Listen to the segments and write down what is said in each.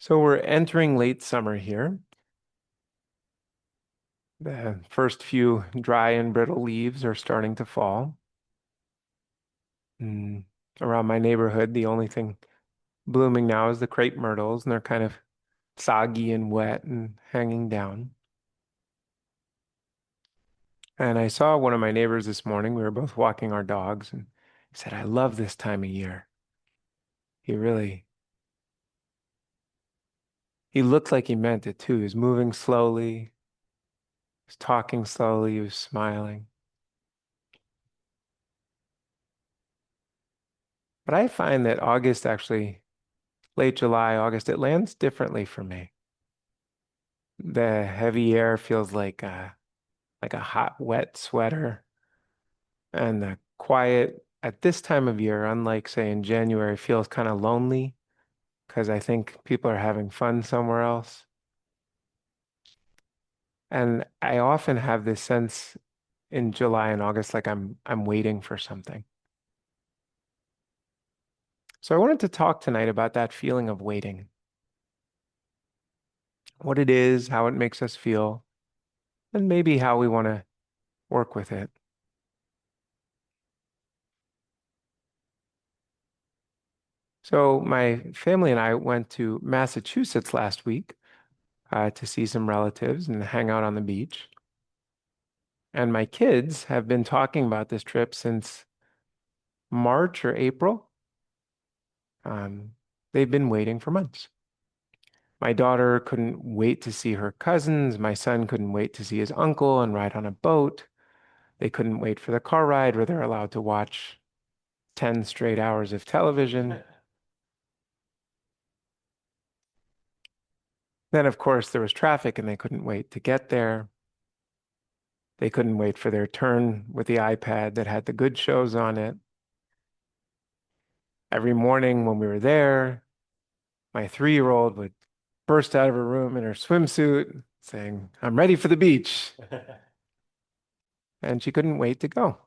So we're entering late summer here. The first few dry and brittle leaves are starting to fall. And around my neighborhood, the only thing blooming now is the crepe myrtles, and they're kind of soggy and wet and hanging down. And I saw one of my neighbors this morning. We were both walking our dogs, and he said, "I love this time of year." He really, he looked like he meant it too. He was moving slowly, he was talking slowly, he was smiling. But I find that August actually late July, August, it lands differently for me. The heavy air feels like a hot, wet sweater, and the quiet at this time of year, unlike say in January, feels kind of lonely because I think people are having fun somewhere else. And I often have this sense in July and August like I'm waiting for something. So I wanted to talk tonight about that feeling of waiting, what it is, how it makes us feel, and maybe how we want to work with it. So my family and I went to Massachusetts last week to see some relatives and hang out on the beach. And my kids have been talking about this trip since March or April. Um, they've been waiting for months. My daughter couldn't wait to see her cousins. My son couldn't wait to see his uncle and ride on a boat. They couldn't wait for the car ride where they're allowed to watch 10 straight hours of television. Then, of course, there was traffic and they couldn't wait to get there. They couldn't wait for their turn with the iPad that had the good shows on it. Every morning when we were there, my 3-year-old would burst out of her room in her swimsuit saying, "I'm ready for the beach." And she couldn't wait to go.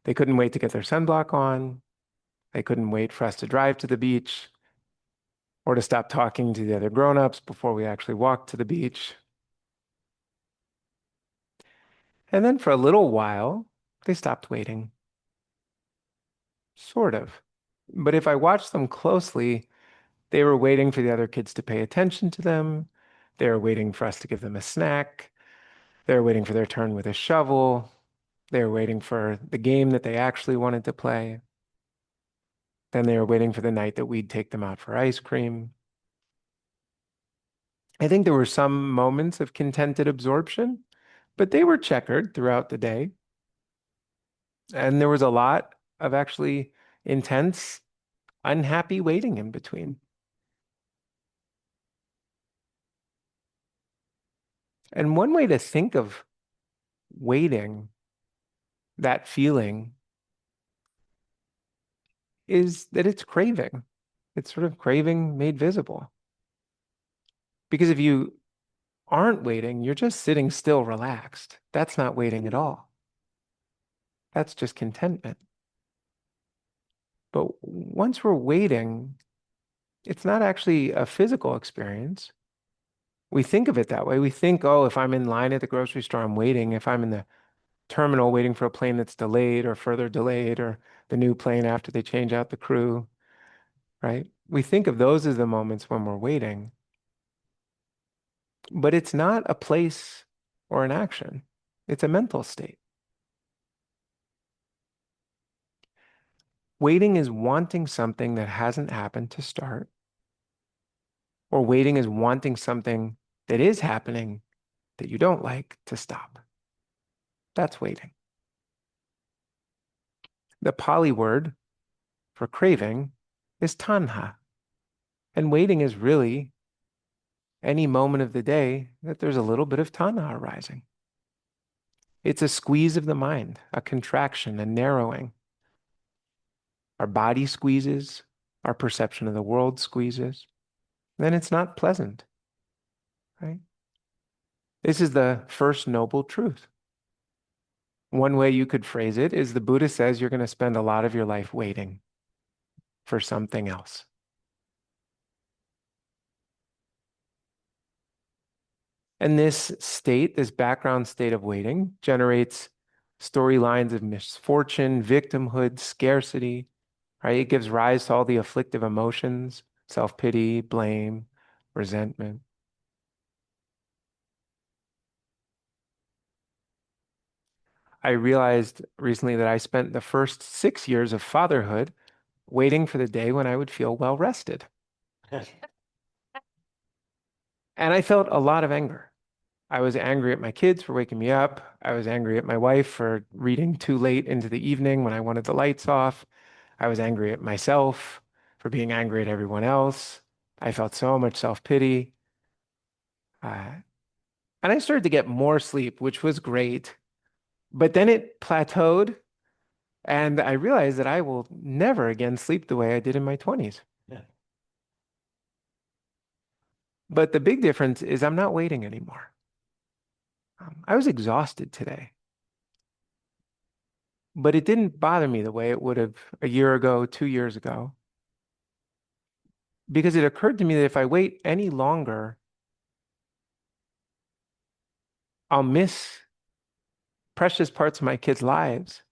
They couldn't wait to get their sunblock on. They couldn't wait for us to drive to the beach or to stop talking to the other grown-ups before we actually walked to the beach. And then for a little while, they stopped waiting, sort of. But if I watched them closely, they were waiting for the other kids to pay attention to them. They were waiting for us to give them a snack. They were waiting for their turn with a shovel. They were waiting for the game that they actually wanted to play. Then they were waiting for the night that we'd take them out for ice cream. I think there were some moments of contented absorption, but they were checkered throughout the day. And there was a lot of actually intense, unhappy waiting in between. And one way to think of waiting, that feeling, is that it's craving. It's sort of craving made visible. Because if you aren't waiting, you're just sitting still, relaxed. That's not waiting at all. That's just contentment. But once we're waiting, it's not actually a physical experience. We think of it that way. We think, oh, if I'm in line at the grocery store, I'm waiting. If I'm in the terminal waiting for a plane that's delayed or further delayed, or the new plane after they change out the crew, right? We think of those as the moments when we're waiting, but it's not a place or an action. It's a mental state. Waiting is wanting something that hasn't happened to start, or waiting is wanting something that is happening that you don't like to stop. That's waiting. The Pali word for craving is tanha, and waiting is really any moment of the day that there's a little bit of tanha arising. It's a squeeze of the mind, a contraction, a narrowing. Our body squeezes, our perception of the world squeezes. Then it's not pleasant, right? This is the first noble truth. One way you could phrase it is the Buddha says you're going to spend a lot of your life waiting for something else. And this state, this background state of waiting, generates storylines of misfortune, victimhood, scarcity, right? It gives rise to all the afflictive emotions, self-pity, blame, resentment. I realized recently that I spent the first 6 years of fatherhood waiting for the day when I would feel well rested. And I felt a lot of anger. I was angry at my kids for waking me up. I was angry at my wife for reading too late into the evening when I wanted the lights off. I was angry at myself for being angry at everyone else. I felt so much self-pity. Uh, and I started to get more sleep, which was great. But then it plateaued, and I realized that I will never again sleep the way I did in my 20s. Yeah. But the big difference is I'm not waiting anymore. I was exhausted today, but it didn't bother me the way it would have a year ago, 2 years ago, because it occurred to me that if I wait any longer, I'll miss precious parts of my kids' lives,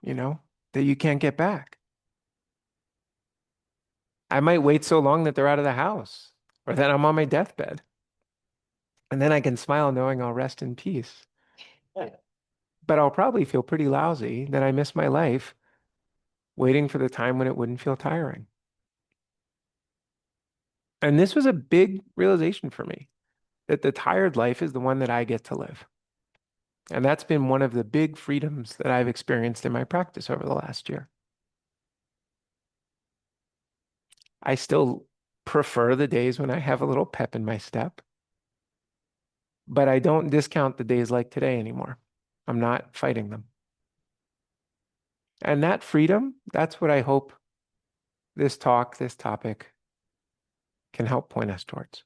you know, that you can't get back. I might wait so long that they're out of the house or that I'm on my deathbed. And then I can smile knowing I'll rest in peace. But I'll probably feel pretty lousy that I missed my life waiting for the time when it wouldn't feel tiring. And this was a big realization for me that the tired life is the one that I get to live. And that's been one of the big freedoms that I've experienced in my practice over the last year. I still prefer the days when I have a little pep in my step, but I don't discount the days like today anymore. I'm not fighting them. And that freedom, that's what I hope this talk, this topic can help point us towards.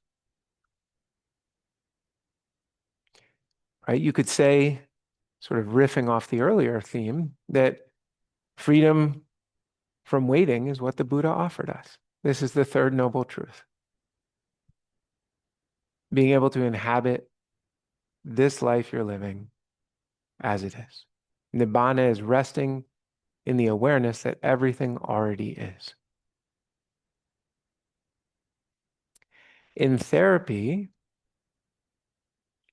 Right? You could say, sort of riffing off the earlier theme, that freedom from waiting is what the Buddha offered us. This is the third noble truth. Being able to inhabit this life you're living as it is. Nibbana is resting in the awareness that everything already is. In therapy,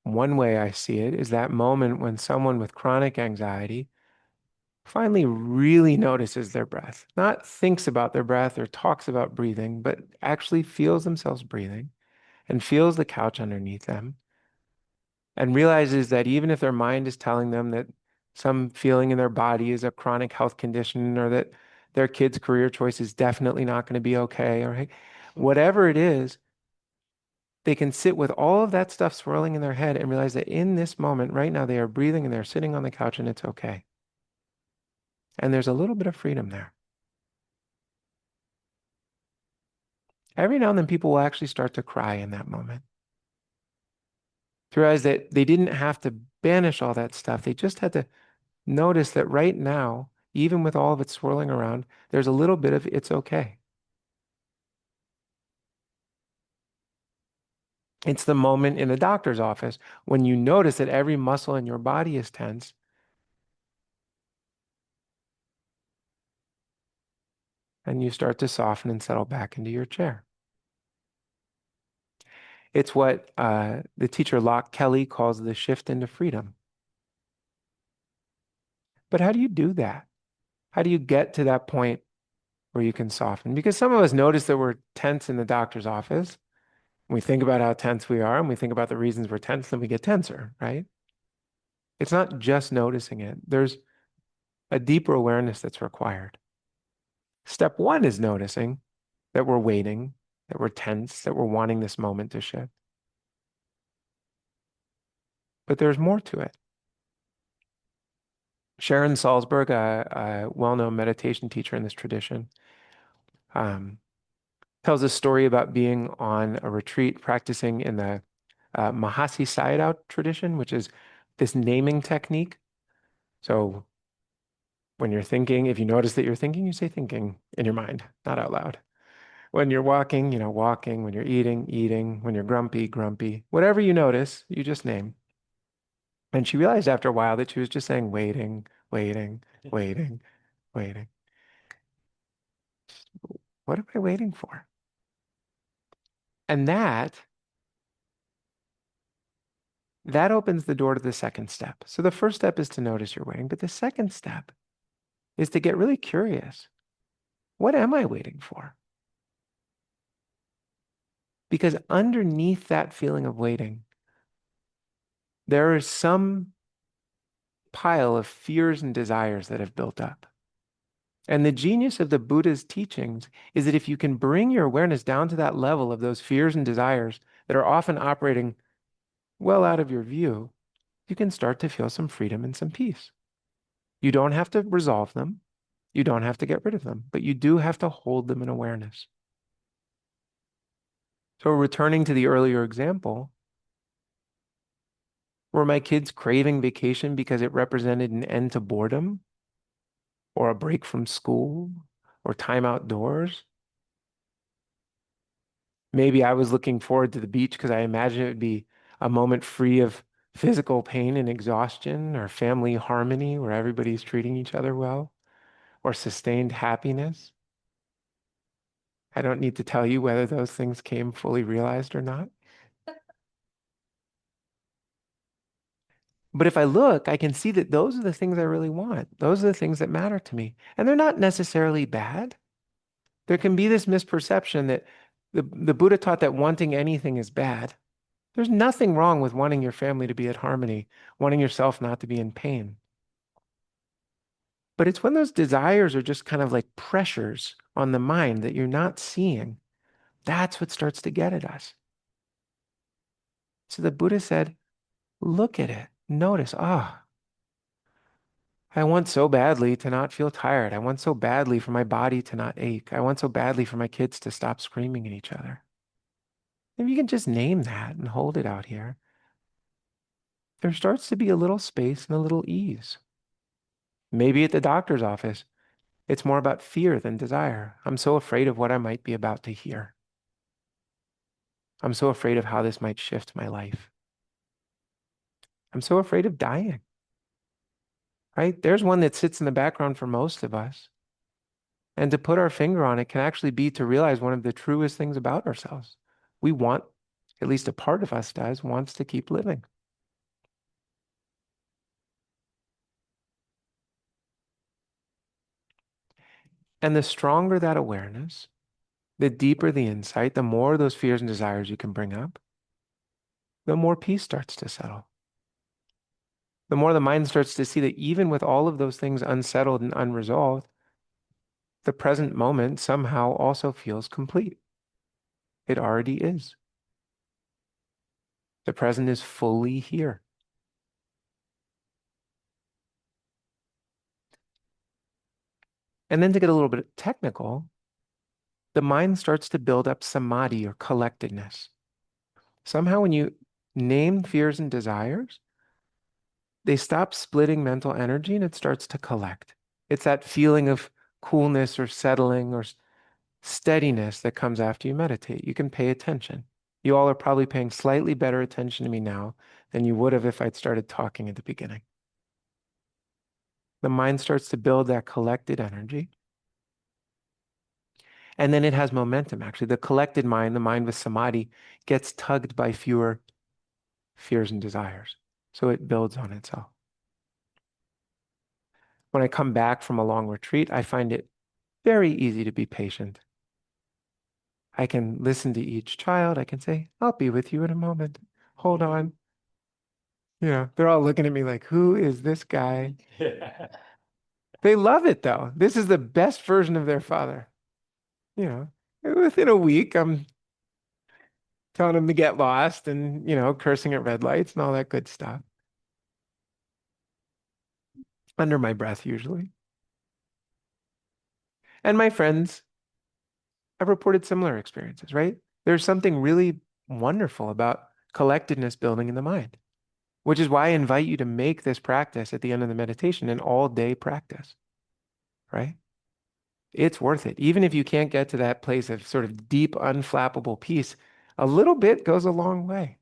one way I see it is that moment when someone with chronic anxiety finally really notices their breath, not thinks about their breath or talks about breathing, but actually feels themselves breathing and feels the couch underneath them and realizes that even if their mind is telling them that some feeling in their body is a chronic health condition or that their kid's career choice is definitely not going to be okay, or whatever it is, they can sit with all of that stuff swirling in their head and realize that in this moment, right now, they are breathing and they're sitting on the couch and it's okay. And there's a little bit of freedom there. Every now and then, people will actually start to cry in that moment. To realize that they didn't have to banish all that stuff. They just had to notice that right now, even with all of it swirling around, there's a little bit of it's okay. It's the moment in the doctor's office when you notice that every muscle in your body is tense and you start to soften and settle back into your chair. It's what the teacher Locke Kelly calls the shift into freedom. But how do you do that? How do you get to that point where you can soften? Because some of us notice that we're tense in the doctor's office. We think about how tense we are and we think about the reasons we're tense, then we get tenser, right? It's not just noticing it. There's a deeper awareness that's required. Step one is noticing that we're waiting, that we're tense, that we're wanting this moment to shift. But there's more to it. Sharon Salzberg, a well-known meditation teacher in this tradition, um, tells a story about being on a retreat practicing in the Mahasi Sayadaw tradition, which is this naming technique. So when you're thinking, if you notice that you're thinking, you say thinking in your mind, not out loud. When you're walking, walking, when you're eating, eating, when you're grumpy, grumpy, whatever you notice, you just name. And she realized after a while that she was just saying waiting, waiting, waiting, waiting. What am I waiting for? And that opens the door to the second step. So the first step is to notice you're waiting, but the second step is to get really curious. What am I waiting for? Because underneath that feeling of waiting, there is some pile of fears and desires that have built up. And the genius of the Buddha's teachings is that if you can bring your awareness down to that level of those fears and desires that are often operating well out of your view, you can start to feel some freedom and some peace. You don't have to resolve them. You don't have to get rid of them, but you do have to hold them in awareness. So returning to the earlier example, were my kids craving vacation because it represented an end to boredom or a break from school or time outdoors? Maybe I was looking forward to the beach because I imagined it would be a moment free of physical pain and exhaustion or family harmony where everybody's treating each other well or sustained happiness. I don't need to tell you whether those things came fully realized or not. But if I look, I can see that those are the things I really want. Those are the things that matter to me. And they're not necessarily bad. There can be this misperception that the Buddha taught that wanting anything is bad. There's nothing wrong with wanting your family to be at harmony, wanting yourself not to be in pain. But it's when those desires are just kind of like pressures on the mind that you're not seeing. That's what starts to get at us. So the Buddha said, look at it. Notice, I want so badly to not feel tired. I want so badly for my body to not ache. I want so badly for my kids to stop screaming at each other. If you can just name that and hold it out here, there starts to be a little space and a little ease. Maybe at the doctor's office, it's more about fear than desire. I'm so afraid of what I might be about to hear. I'm so afraid of how this might shift my life. I'm so afraid of dying, right? There's one that sits in the background for most of us. And to put our finger on it can actually be to realize one of the truest things about ourselves. We want, at least a part of us does, wants to keep living. And the stronger that awareness, the deeper the insight, the more those fears and desires you can bring up, the more peace starts to settle. The more the mind starts to see that even with all of those things unsettled and unresolved, the present moment somehow also feels complete. It already is. The present is fully here. And then to get a little bit technical, the mind starts to build up samadhi or collectedness. Somehow, when you name fears and desires, they stop splitting mental energy and it starts to collect. It's that feeling of coolness or settling or steadiness that comes after you meditate. You can pay attention. You all are probably paying slightly better attention to me now than you would have if I'd started talking at the beginning. The mind starts to build that collected energy. And then it has momentum, actually. The collected mind, the mind with samadhi, gets tugged by fewer fears and desires. So it builds on itself. When I come back from a long retreat, I find it very easy to be patient. I can listen to each child. I can say, I'll be with you in a moment. Hold on. They're all looking at me like, who is this guy? They love it though. This is the best version of their father. You Within a week, I'm telling them to get lost and, cursing at red lights and all that good stuff. Under my breath, usually. And my friends have reported similar experiences, right? There's something really wonderful about collectedness building in the mind, which is why I invite you to make this practice at the end of the meditation an all-day practice, right? It's worth it. Even if you can't get to that place of sort of deep, unflappable peace, a little bit goes a long way.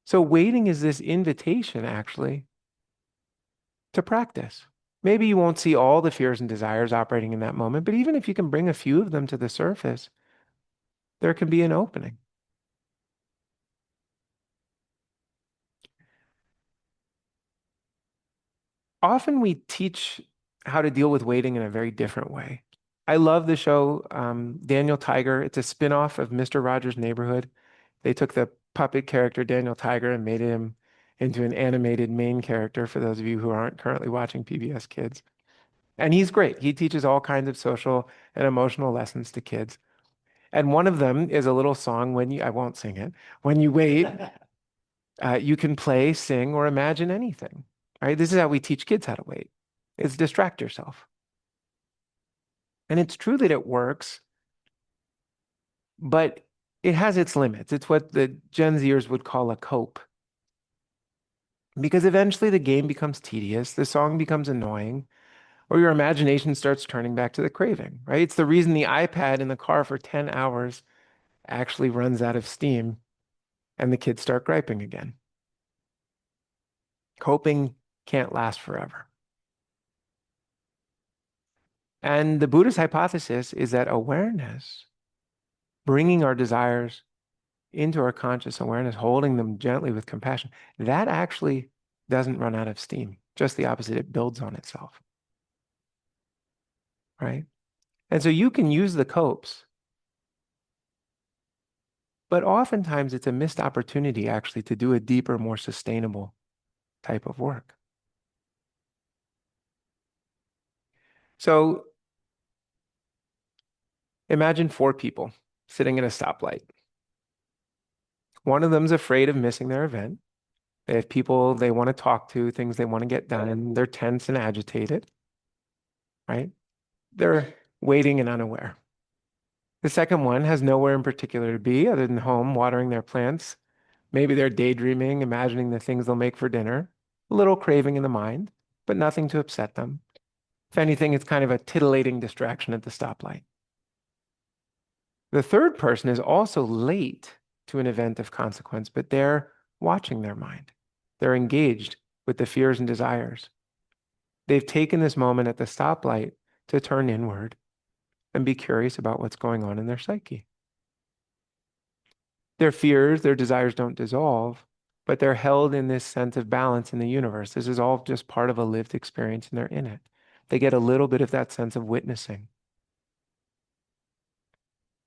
So waiting is this invitation actually to practice. Maybe you won't see all the fears and desires operating in that moment, but even if you can bring a few of them to the surface, there can be an opening. Often we teach how to deal with waiting in a very different way. I love the show Daniel Tiger. It's a spin-off of Mr. Rogers' Neighborhood. They took the puppet character Daniel Tiger and made him into an animated main character for those of you who aren't currently watching PBS Kids. And he's great. He teaches all kinds of social and emotional lessons to kids. And one of them is a little song when you, I won't sing it, when you wait, you can play, sing, or imagine anything, right? This is how we teach kids how to wait. It's distract yourself. And it's true that it works, but it has its limits. It's what the Gen Zers would call a cope. Because eventually the game becomes tedious, the song becomes annoying, or your imagination starts turning back to the craving, right? It's the reason the iPad in the car for 10 hours actually runs out of steam and the kids start griping again. Coping can't last forever. And the Buddhist hypothesis is that awareness, bringing our desires into our conscious awareness, holding them gently with compassion, that actually doesn't run out of steam. Just the opposite, it builds on itself, right? And so you can use the copes, but oftentimes it's a missed opportunity actually to do a deeper, more sustainable type of work. So imagine four people sitting at a stoplight. One of them's afraid of missing their event. They have people they want to talk to, things they want to get done. They're tense and agitated, right? They're waiting and unaware. The second one has nowhere in particular to be other than home, watering their plants. Maybe they're daydreaming, imagining the things they'll make for dinner. A little craving in the mind, but nothing to upset them. If anything, it's kind of a titillating distraction at the stoplight. The third person is also late to an event of consequence, but they're watching their mind. They're engaged with the fears and desires. They've taken this moment at the stoplight to turn inward and be curious about what's going on in their psyche. Their fears, their desires don't dissolve, but they're held in this sense of balance in the universe. This is all just part of a lived experience and they're in it. They get a little bit of that sense of witnessing.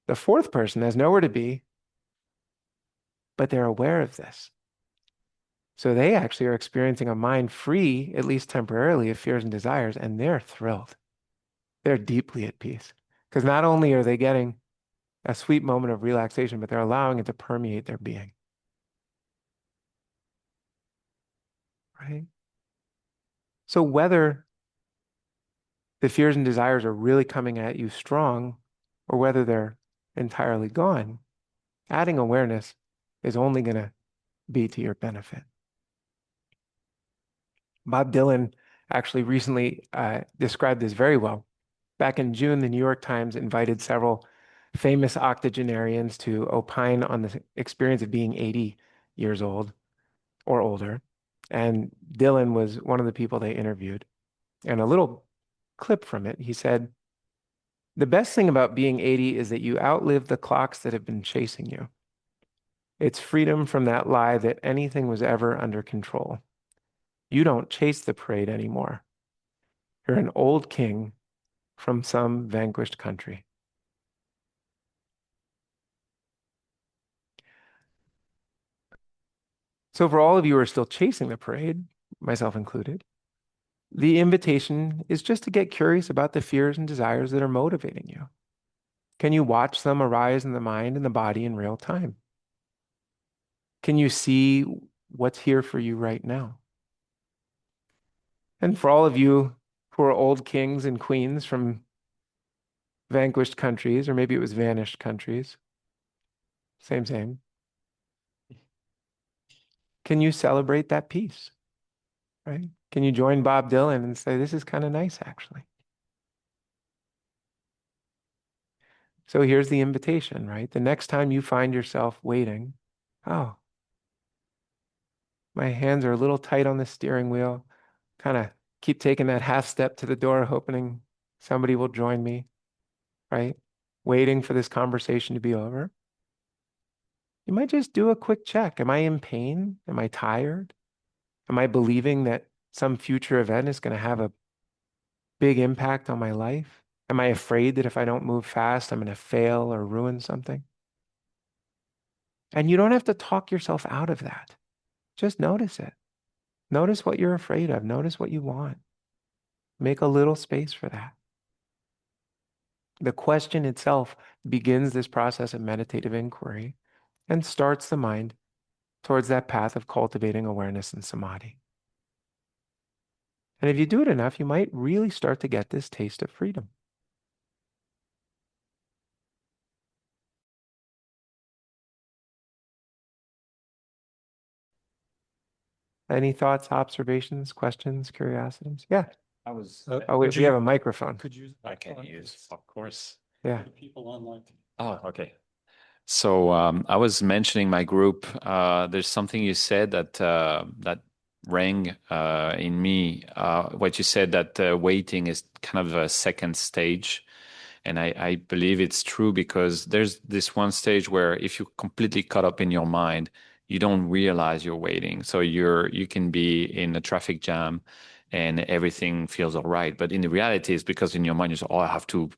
The fourth person has nowhere to be, but they're aware of this. So they actually are experiencing a mind free, at least temporarily, of fears and desires, and they're thrilled. They're deeply at peace. Because not only are they getting a sweet moment of relaxation, but they're allowing it to permeate their being, right? So whether the fears and desires are really coming at you strong or whether they're entirely gone, adding awareness is only going to be to your benefit. Bob Dylan actually recently described this very well. Back in June, the New York Times invited several famous octogenarians to opine on the experience of being 80 years old or older. And Dylan was one of the people they interviewed. And a little clip from it, he said, "The best thing about being 80 is that you outlive the clocks that have been chasing you. It's freedom from that lie that anything was ever under control. You don't chase the parade anymore. You're an old king from some vanquished country." So for all of you who are still chasing the parade, myself included, the invitation is just to get curious about the fears and desires that are motivating you. Can you watch them arise in the mind and the body in real time? Can you see what's here for you right now? And for all of you who are old kings and queens from vanquished countries, or maybe it was vanished countries, same, same. Can you celebrate that peace, right? Can you join Bob Dylan and say, this is kind of nice, actually? So here's the invitation, right? The next time you find yourself waiting, oh, my hands are a little tight on the steering wheel, kind of keep taking that half step to the door, hoping somebody will join me, right? Waiting for this conversation to be over. You might just do a quick check. Am I in pain? Am I tired? Am I believing that some future event is going to have a big impact on my life? Am I afraid that if I don't move fast, I'm going to fail or ruin something? And you don't have to talk yourself out of that. Just notice it. Notice what you're afraid of. Notice what you want. Make a little space for that. The question itself begins this process of meditative inquiry and starts the mind towards that path of cultivating awareness and samadhi. And if you do it enough, you might really start to get this taste of freedom. Any thoughts, observations, questions, curiosities? Yeah. I was. Oh, wait, we have a microphone. Could you? I can use, of course. Yeah. People online. Oh, okay. So I was mentioning my group. There's something you said that rang in me. What you said that waiting is kind of a second stage, and I believe it's true because there's this one stage where if you're completely caught up in your mind, you don't realize you're waiting. So you can be in a traffic jam and everything feels all right. But in the reality, it's because in your mind you say, oh, I have to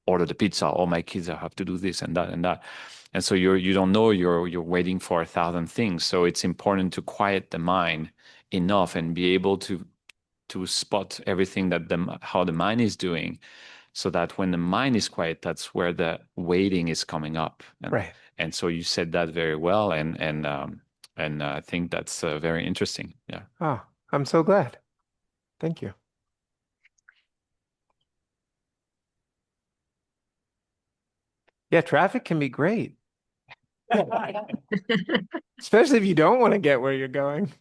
order the pizza, or my kids I have to do this and that and that. And so you don't know you're waiting for 1,000 things. So it's important to quiet the mind enough and be able to spot everything that how the mind is doing, so that when the mind is quiet, that's where the waiting is coming up. Right. And so you said that very well, and I think that's very interesting. Yeah. Oh, I'm so glad. Thank you. Yeah, traffic can be great, especially if you don't want to get where you're going.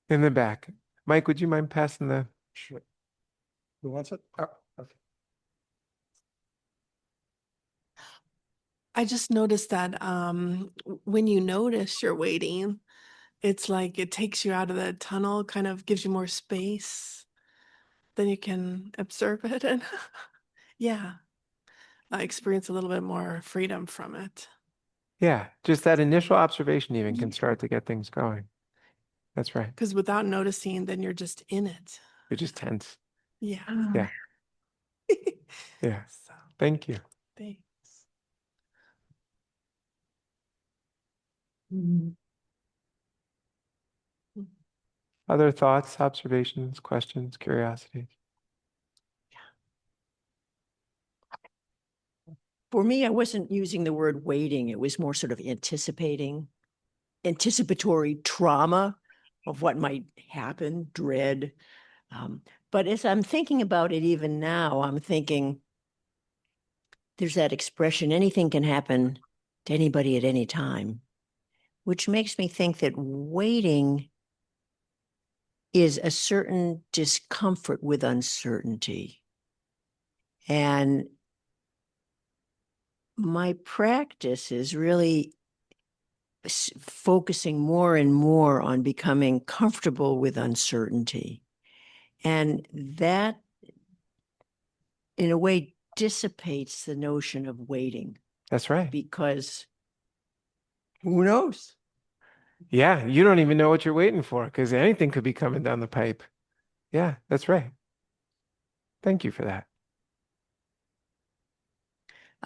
In the back. Mike, would you mind passing the... Sure. Who wants it? Oh, okay. I just noticed that when you notice you're waiting, it's like it takes you out of the tunnel, kind of gives you more space. Then you can observe it and yeah, I experience a little bit more freedom from it. Yeah, just that initial observation even can start to get things going. That's right. Because without noticing, then you're just in it. You're just tense. Yeah. Yeah. Yeah. So Thank you. thanks. Other thoughts, observations, questions, curiosities? For me, I wasn't using the word waiting. It was more sort of anticipatory trauma of what might happen, dread. But as I'm thinking about it even now, I'm thinking there's that expression, anything can happen to anybody at any time, which makes me think that waiting is a certain discomfort with uncertainty. And my practice is really focusing more and more on becoming comfortable with uncertainty. And that, in a way, dissipates the notion of waiting. That's right. Because who knows? Yeah, you don't even know what you're waiting for because anything could be coming down the pipe. Yeah, that's right. Thank you for that.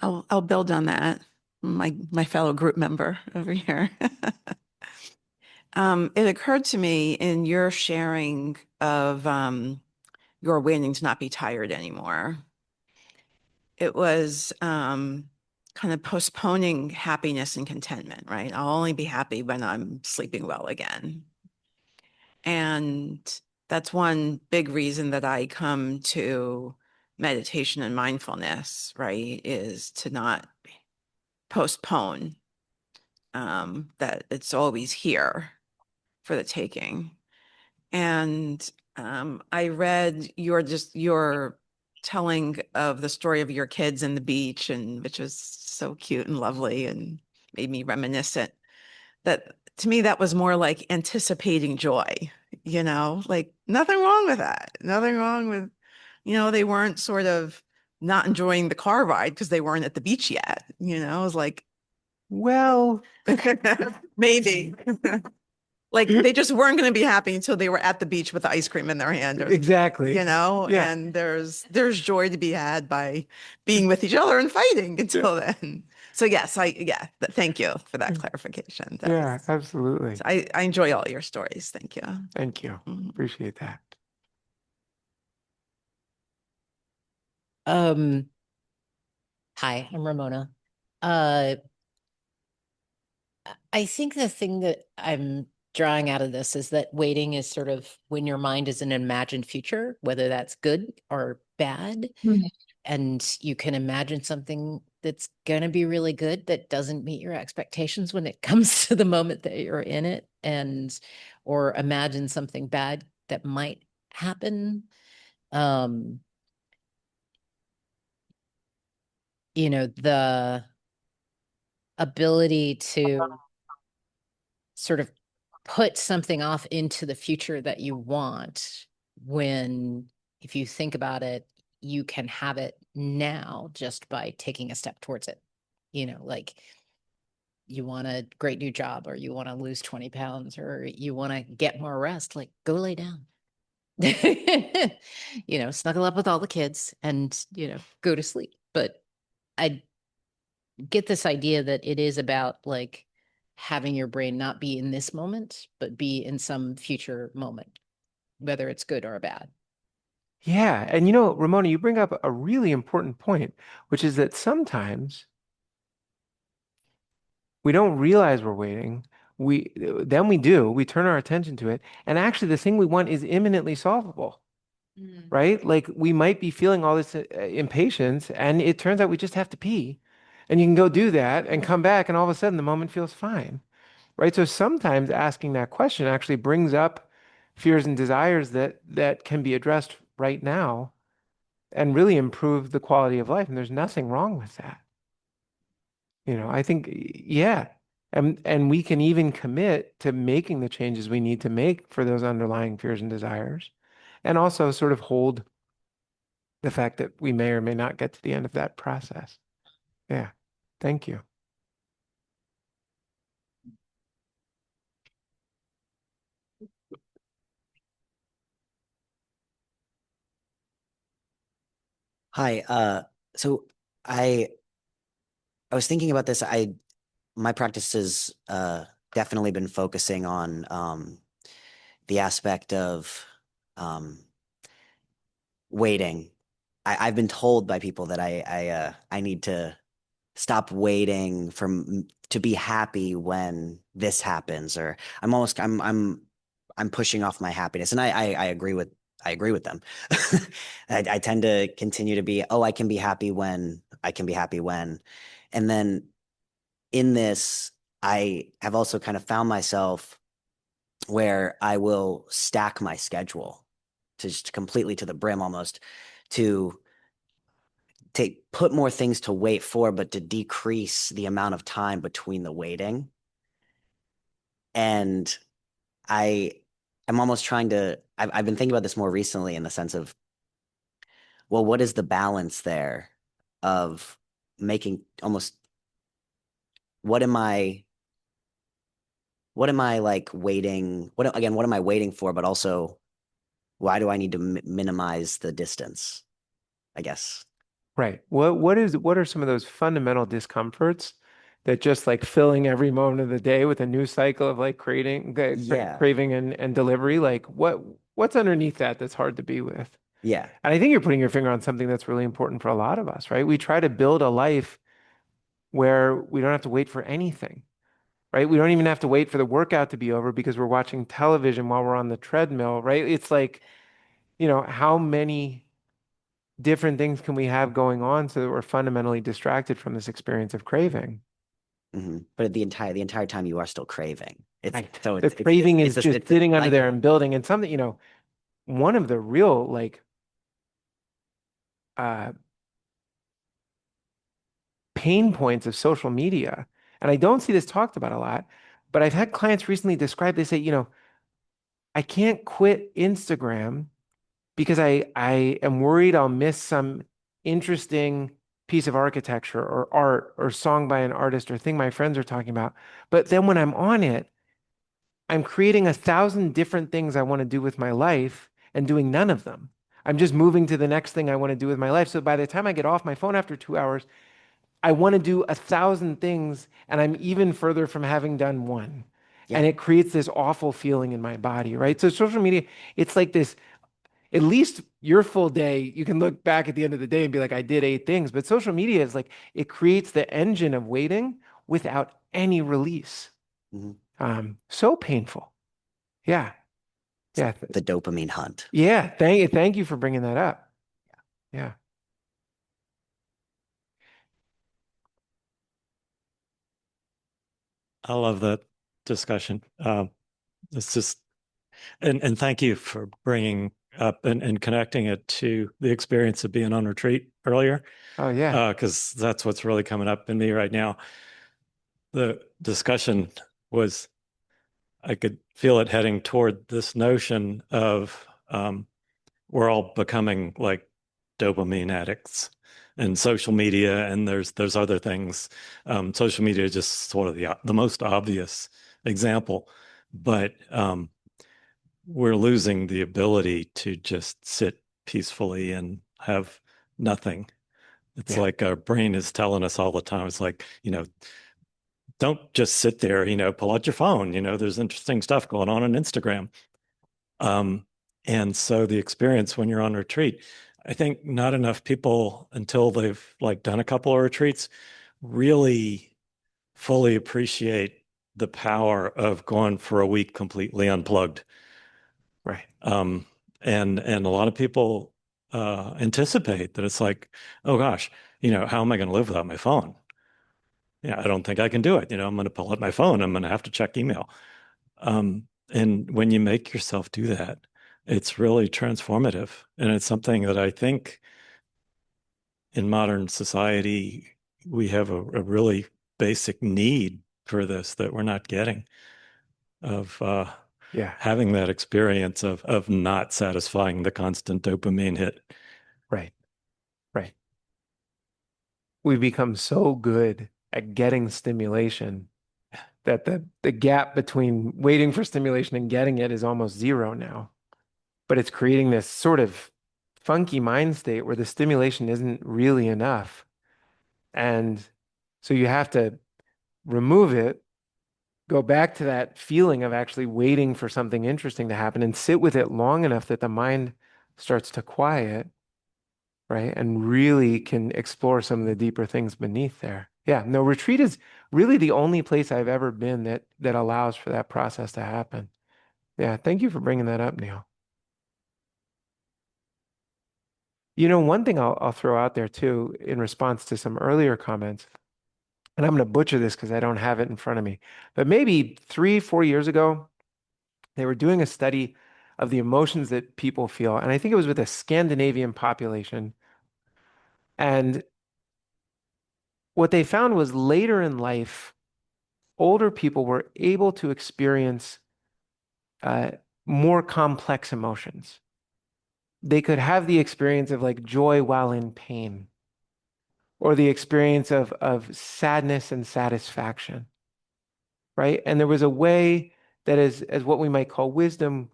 I'll build on that. My fellow group member over here. It occurred to me in your sharing of your waiting to not be tired anymore. It was kind of postponing happiness and contentment, right? I'll only be happy when I'm sleeping well again. And that's one big reason that I come to meditation and mindfulness, right? Is to not postpone that it's always here for the taking. And I read your telling of the story of your kids in the beach, and which was so cute and lovely and made me reminiscent. That to me, that was more like anticipating joy, like nothing wrong with that. Nothing wrong with, they weren't sort of not enjoying the car ride because they weren't at the beach yet. It was like, Well, maybe. Like they just weren't going to be happy until they were at the beach with the ice cream in their hand, or, exactly. Yeah. and there's joy to be had by being with each other and fighting until then. So yes, thank you for that clarification. Yeah, absolutely. I enjoy all your stories. Thank you. Thank you. Mhm. Appreciate that. Um, Hi, I'm Ramona. Uh, I think the thing that I'm drawing out of this is that waiting is sort of when your mind is an imagined future, whether that's good or bad. And you can imagine something that's going to be really good that doesn't meet your expectations when it comes to the moment that you're in it, or imagine something bad that might happen. Um, the ability to sort of put something off into the future that you want, when, if you think about it, you can have it now just by taking a step towards it. Like you want a great new job, or you want to lose 20 pounds, or you want to get more rest, like go lay down. Snuggle up with all the kids and, go to sleep. But I get this idea that it is about like having your brain not be in this moment, but be in some future moment, whether it's good or bad. Yeah. And Ramona, you bring up a really important point, which is that sometimes we don't realize we're waiting. We do, we turn our attention to it. And actually the thing we want is imminently solvable, right? Like we might be feeling all this impatience, and it turns out we just have to pee. And you can go do that and come back, and all of a sudden the moment feels fine, right? So sometimes asking that question actually brings up fears and desires that can be addressed right now and really improve the quality of life. And there's nothing wrong with that. I think, yeah. And we can even commit to making the changes we need to make for those underlying fears and desires, and also sort of hold the fact that we may or may not get to the end of that process. Yeah. Thank you. Hi. So I I was thinking about this. My practice has definitely been focusing on the aspect of um, waiting. I've been told by people that I need to stop waiting to be happy when this happens, or I'm pushing off my happiness, and I agree with them. I tend to continue to be, oh, I can be happy when, and then in this, I have also kind of found myself where I will stack my schedule to just completely to the brim almost, to put more things to wait for, but to decrease the amount of time between the waiting. And I I'm almost trying to I've been thinking about this more recently in the sense of, well, what is the balance there of making almost what am I like waiting? What am I waiting for? But also, why do I need to minimize the distance? I guess. Right. What are some of those fundamental discomforts that just like filling every moment of the day with a new cycle of like Yeah. craving and delivery? Like what's underneath that that's hard to be with? Yeah. And I think you're putting your finger on something that's really important for a lot of us, right? We try to build a life where we don't have to wait for anything, right? We don't even have to wait for the workout to be over because we're watching television while we're on the treadmill, right? It's like, how many different things can we have going on so that we're fundamentally distracted from this experience of craving? But the entire time you are still craving. Right. So The craving is just it's a sitting under there cycle. and building. And something, one of the real like uh pain points of social media, and I don't see this talked about a lot, but I've had clients recently describe, they say, I can't quit Instagram because I am worried I'll miss some interesting piece of architecture or art or song by an artist or thing my friends are talking about. But then when I'm on it, I'm creating 1,000 different things I want to do with my life and doing none of them. I'm just moving to the next thing I want to do with my life. So by the time I get off my phone after 2 hours, I want to do 1,000 things, and I'm even further from having done one. Yeah. And it creates this awful feeling in my body, right? So social media, it's like this, at least your full day, you can look back at the end of the day and be like, I did 8 things. But social media is like, it creates the engine of waiting without any release. Mhm. So painful. Yeah. Yeah. The dopamine hunt. Yeah. Thank you for bringing that up. Yeah. I love that discussion. It's just, and thank you for bringing up and connecting it to the experience of being on retreat earlier, Oh, yeah. because that's what's really coming up in me right now. The discussion was, I could feel it heading toward this notion of we're all becoming like dopamine addicts and social media, and there's other things. Social media is just sort of the most obvious example, but we're losing the ability to just sit peacefully and have nothing. It's Yeah. like our brain is telling us all the time. It's like, don't just sit there, pull out your phone. There's interesting stuff going on Instagram. Um, and so the experience when you're on retreat, I think not enough people until they've like done a couple of retreats really fully appreciate the power of going for a week completely unplugged. Right. And a lot of people anticipate that it's like, oh gosh, how am I going to live without my phone? Yeah, I don't think I can do it. I'm going to pull out my phone. I'm going to have to check email. And when you make yourself do that, it's really transformative. And it's something that I think in modern society, we have a really basic need for this that we're not getting, of Yeah. having that experience of not satisfying the constant dopamine hit. Right. Right. We become so good at getting stimulation that the gap between waiting for stimulation and getting it is almost zero now. But it's creating this sort of funky mind state where the stimulation isn't really enough. And so you have to remove it, go back to that feeling of actually waiting for something interesting to happen and sit with it long enough that the mind starts to quiet, right? And really can explore some of the deeper things beneath there. Yeah, no, retreat is really the only place I've ever been that allows for that process to happen. Yeah, thank you for bringing that up, Neil. One thing I'll throw out there too, in response to some earlier comments, and I'm going to butcher this because I don't have it in front of me, but maybe 3, 4 years ago, they were doing a study of the emotions that people feel, and I think it was with a Scandinavian population. And what they found was later in life, older people were able to experience uh, more complex emotions. They could have the experience of like joy while in pain, or the experience of sadness and satisfaction, right? And there was a way that as what we might call wisdom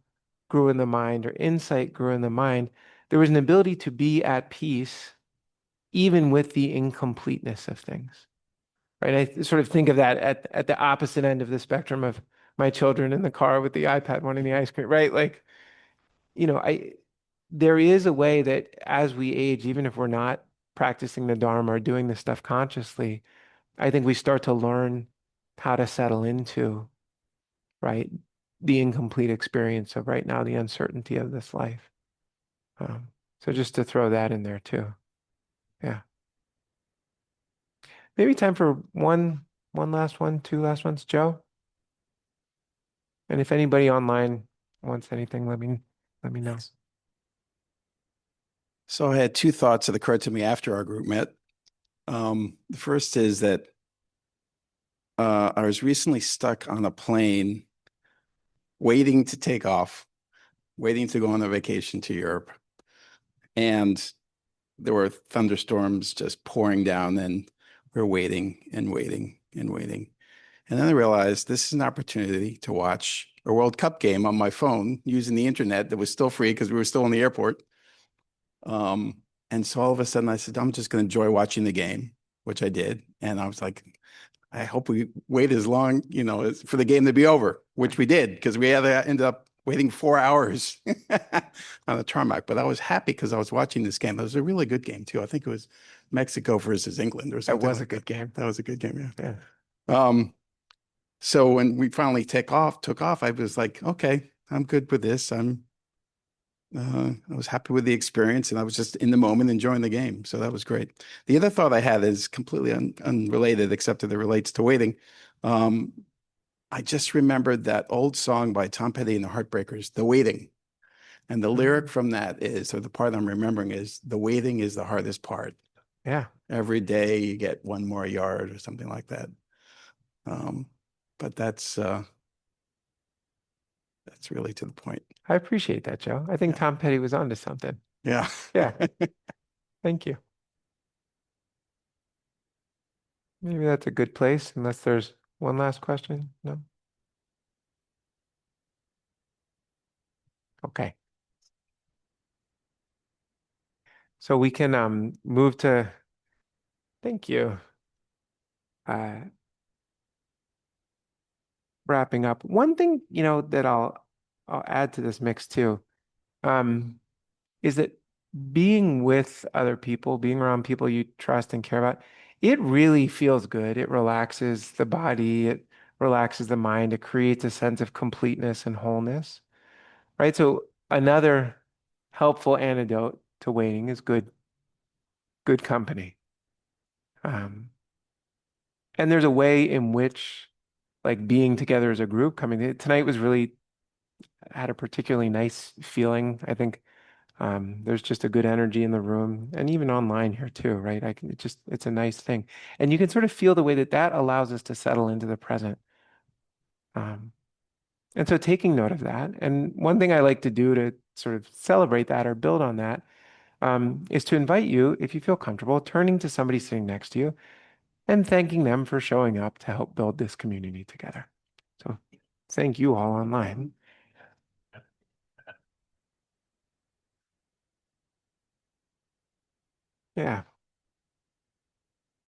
grew in the mind or insight grew in the mind, there was an ability to be at peace even with the incompleteness of things, right? I sort of think of that at the opposite end of the spectrum of my children in the car with the iPad wanting the ice cream, right? Like, I there is a way that as we age, even if we're not practicing the Dharma or doing this stuff consciously, I think we start to learn how to settle into, right, the incomplete experience of right now, the uncertainty of this life. Um, so just to throw that in there too. Yeah. Maybe time for one one last one, two last ones, Joe? And if anybody online wants anything, let me know. So I had two thoughts that occurred to me after our group met. The first is that I was recently stuck on a plane waiting to take off, waiting to go on a vacation to Europe. And there were thunderstorms just pouring down, and we're waiting and waiting and waiting. And then I realized this is an opportunity to watch a World Cup game on my phone using the internet that was still free because we were still in the airport. And so all of a sudden I said, I'm just going to enjoy watching the game, which I did. And I was like, I hope we wait as long, for the game to be over, which we did, because we ended up waiting 4 hours on the tarmac. But I was happy because I was watching this game. It was a really good game too. I think it was Mexico versus England or something. That was like a good game. That was a good game, yeah. Yeah. So when we finally took off, I was like, okay, I'm good with this. I was happy with the experience, and I was just in the moment enjoying the game. So that was great. The other thought I had is completely unrelated, except that it relates to waiting. I just remembered that old song by Tom Petty and the Heartbreakers, The Waiting. And the lyric from that is, or the part I'm remembering is, the waiting is the hardest part. Yeah. Every day you get one more yard or something like that. But that's really to the point. I appreciate that, Joe. I think Yeah. Tom Petty was onto something. Yeah. Yeah. Thank you. Maybe that's a good place, unless there's one last question. No? Okay. So we can move to, thank you. Wrapping up. One thing, that I'll add to this mix too, is that being with other people, being around people you trust and care about, it really feels good. It relaxes the body, it relaxes the mind, it creates a sense of completeness and wholeness, right? So another helpful antidote to waiting is good company. And there's a way in which like being together as a group tonight was really had a particularly nice feeling. I think there's just a good energy in the room and even online here too, right? It's a nice thing. And you can sort of feel the way that allows us to settle into the present. And so taking note of that, and one thing I like to do to sort of celebrate that or build on that, is to invite you, if you feel comfortable, turning to somebody sitting next to you and thanking them for showing up to help build this community together. So thank you all online. Yeah.